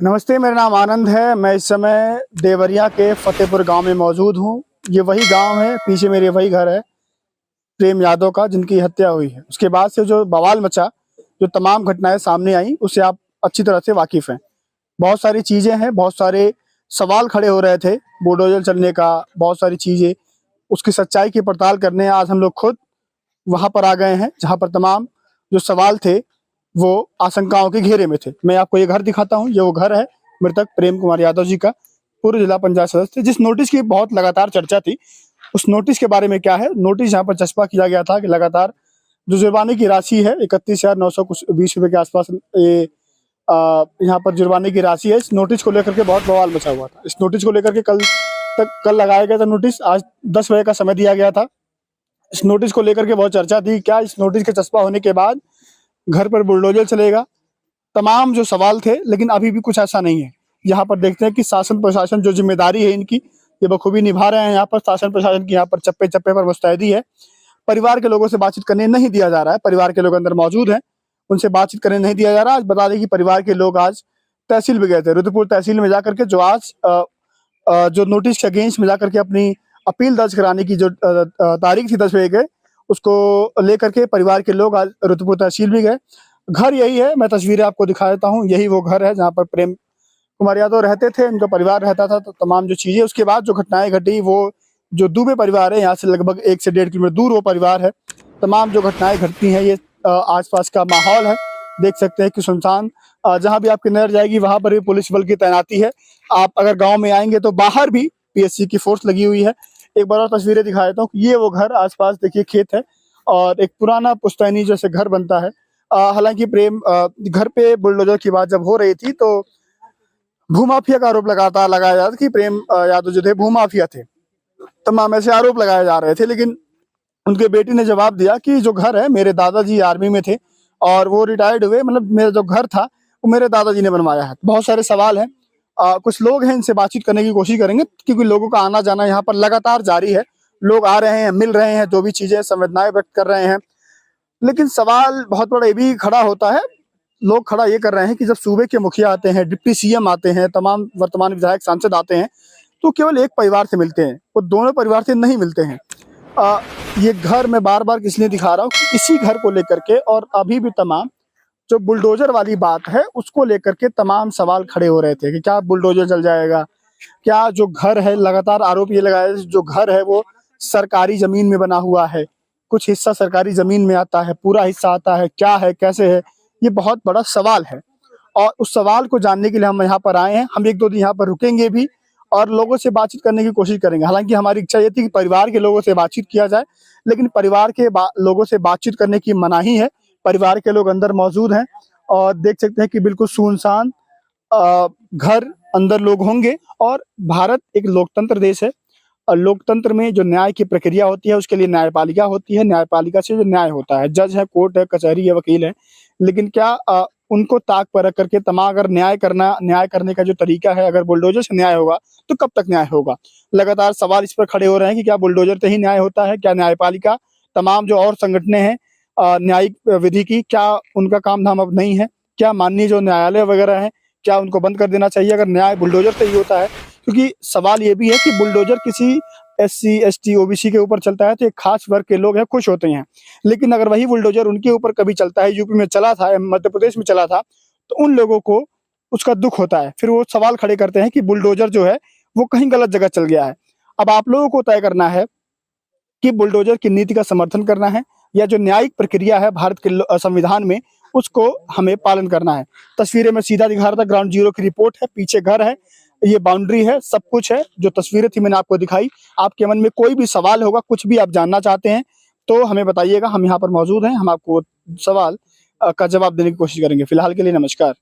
नमस्ते, मेरा नाम आनंद है। मैं इस समय देवरिया के फतेहपुर गांव में मौजूद हूं। ये वही गांव है, पीछे मेरे वही घर है प्रेम यादव का, जिनकी हत्या हुई है। उसके बाद से जो बवाल मचा, जो तमाम घटनाएं सामने आई, उससे आप अच्छी तरह से वाकिफ हैं। बहुत सारी चीजें हैं, बहुत सारे सवाल खड़े हो रहे थे बुलडोजर चलने का, बहुत सारी चीजें, उसकी सच्चाई की पड़ताल करने आज हम लोग खुद वहां पर आ गए हैं, जहां पर तमाम जो सवाल थे वो आशंकाओं के घेरे में थे। मैं आपको ये घर दिखाता हूँ। ये वो घर है मृतक प्रेम कुमार यादव जी का, पूर्व जिला पंचायत सदस्य। जिस नोटिस की बहुत लगातार चर्चा थी, उस नोटिस के बारे में क्या है। नोटिस यहाँ पर चस्पा किया गया था कि लगातार जो जुर्माने की राशि है 31,920 रुपए के आसपास, ये यहाँ पर जुर्माने की राशि है। इस नोटिस को लेकर के बहुत बवाल मचा हुआ था। इस नोटिस को लेकर के कल लगाया गया था नोटिस। आज 10 बजे का समय दिया गया था। इस नोटिस को लेकर के बहुत चर्चा थी, क्या इस नोटिस के चस्पा होने के बाद घर पर बुलडोजर चलेगा, तमाम जो सवाल थे। लेकिन अभी भी कुछ ऐसा नहीं है। यहाँ पर देखते हैं कि शासन प्रशासन जो जिम्मेदारी है इनकी, ये बखूबी निभा रहे हैं। यहाँ पर शासन प्रशासन की यहाँ पर चप्पे चप्पे पर मुस्तैदी है। परिवार के लोगों से बातचीत करने नहीं दिया जा रहा है। परिवार के लोग अंदर मौजूद हैं, उनसे बातचीत करने नहीं दिया जा रहा। आज बता दें कि परिवार के लोग आज तहसील में गए थे, रुद्रपुर तहसील में जाकर के, जो आज जो नोटिस के अगेंस्ट में जाकर के अपनी अपील दर्ज कराने की जो तारीख थी 10 बजे के, उसको लेकर के परिवार के लोग आज रुद्रपुर तहसील भी गए। घर यही है, मैं तस्वीरें आपको दिखा देता हूँ। यही वो घर है जहाँ पर प्रेम कुमार यादव रहते थे, उनका परिवार रहता था। तो तमाम जो चीजें, उसके बाद जो घटनाएं घटी, वो जो दुबे परिवार है यहाँ से लगभग 1 से 1.5 किलोमीटर दूर वो परिवार है। तमाम जो घटनाएं घटती हैं, ये आसपास का माहौल है। देख सकते हैं कि सुनसान, जहां भी आपकी नजर जाएगी वहां पर भी पुलिस बल की तैनाती है। आप अगर गांव में आएंगे तो बाहर भी पीएससी की फोर्स लगी हुई है। एक बार और तस्वीरें दिखा देता हूँ। ये वो घर, आसपास देखिए खेत है और एक पुराना पुश्तैनी जैसे घर बनता है। हालांकि प्रेम घर पे बुलडोजर की बात जब हो रही थी तो भूमाफिया का आरोप लगातार लगाया जा रहा था कि प्रेम यादव जो थे भूमाफिया थे। तमाम ऐसे आरोप लगाए जा रहे थे, लेकिन उनके बेटी ने जवाब दिया कि जो घर है, मेरे दादाजी आर्मी में थे और वो रिटायर्ड हुए, मतलब मेरा जो घर था वो मेरे दादाजी ने बनवाया है। बहुत सारे सवाल हैं। कुछ लोग हैं, इनसे बातचीत करने की कोशिश करेंगे, क्योंकि लोगों का आना जाना यहाँ पर लगातार जारी है। लोग आ रहे हैं, मिल रहे हैं, जो भी चीजें संवेदनाएं व्यक्त कर रहे हैं। लेकिन सवाल बहुत बड़ा ये भी खड़ा होता है। लोग खड़ा ये कर रहे हैं कि जब सूबे के मुखिया आते हैं, डिप्टी सीएम आते हैं, तमाम वर्तमान विधायक सांसद आते हैं, तो केवल एक परिवार से मिलते हैं, वो दोनों परिवार से नहीं मिलते हैं। आ, ये घर मैं बार बार इसलिए दिखा रहा हूँ कि इसी घर को लेकर के और अभी भी तमाम जो बुलडोजर वाली बात है उसको लेकर के तमाम सवाल खड़े हो रहे थे कि क्या बुलडोजर चल जाएगा, क्या जो घर है, लगातार आरोप ये लगाया जो घर है वो सरकारी जमीन में बना हुआ है, कुछ हिस्सा सरकारी जमीन में आता है, पूरा हिस्सा आता है, क्या है, कैसे है। ये बहुत बड़ा सवाल है और उस सवाल को जानने के लिए हम यहाँ पर आए हैं। हम 1-2 दिन यहाँ पर रुकेंगे भी और लोगों से बातचीत करने की कोशिश करेंगे। हालांकि हमारी इच्छा ये थी कि परिवार के लोगों से बातचीत किया जाए, लेकिन परिवार के लोगों से बातचीत करने की मनाही है। परिवार के लोग अंदर मौजूद हैं और देख सकते हैं कि बिल्कुल सुनसान घर, अंदर लोग होंगे। और भारत एक लोकतंत्र देश है और लोकतंत्र में जो न्याय की प्रक्रिया होती है उसके लिए न्यायपालिका होती है। न्यायपालिका से जो न्याय होता है, जज है, कोर्ट है, कचहरी है, वकील है। लेकिन क्या उनको ताक पर रख करके अगर न्याय करने का जो तरीका है, अगर बुलडोजर से न्याय होगा तो कब तक न्याय होगा। लगातार सवाल इस पर खड़े हो रहे हैं कि क्या बुलडोजर से ही न्याय होता है, क्या न्यायपालिका, तमाम जो और संगठनें हैं न्यायिक विधि की, क्या उनका काम धाम अब नहीं है, क्या माननीय जो न्यायालय वगैरह है, क्या उनको बंद कर देना चाहिए अगर न्याय बुलडोजर से ही होता है। क्योंकि सवाल ये भी है कि बुलडोजर किसी SC ST OBC के ऊपर चलता है तो एक खास वर्ग के लोग हैं खुश होते हैं, लेकिन अगर वही बुलडोजर उनके ऊपर कभी चलता है, यूपी में चला था, मध्य प्रदेश में चला था, तो उन लोगों को उसका दुख होता है। फिर वो सवाल खड़े करते हैं कि बुलडोजर जो है वो कहीं गलत जगह चल गया है। अब आप लोगों को तय करना है कि बुलडोजर की नीति का समर्थन करना है या जो न्यायिक प्रक्रिया है भारत के संविधान में उसको हमें पालन करना है। तस्वीरें में सीधा दिखा रहा था, ग्राउंड जीरो की रिपोर्ट है, पीछे घर है, ये बाउंड्री है, सब कुछ है। जो तस्वीरें थी मैंने आपको दिखाई। आपके मन में कोई भी सवाल होगा, कुछ भी आप जानना चाहते हैं तो हमें बताइएगा। हम यहाँ पर मौजूद हैं, हम आपको सवाल का जवाब देने की कोशिश करेंगे। फिलहाल के लिए नमस्कार।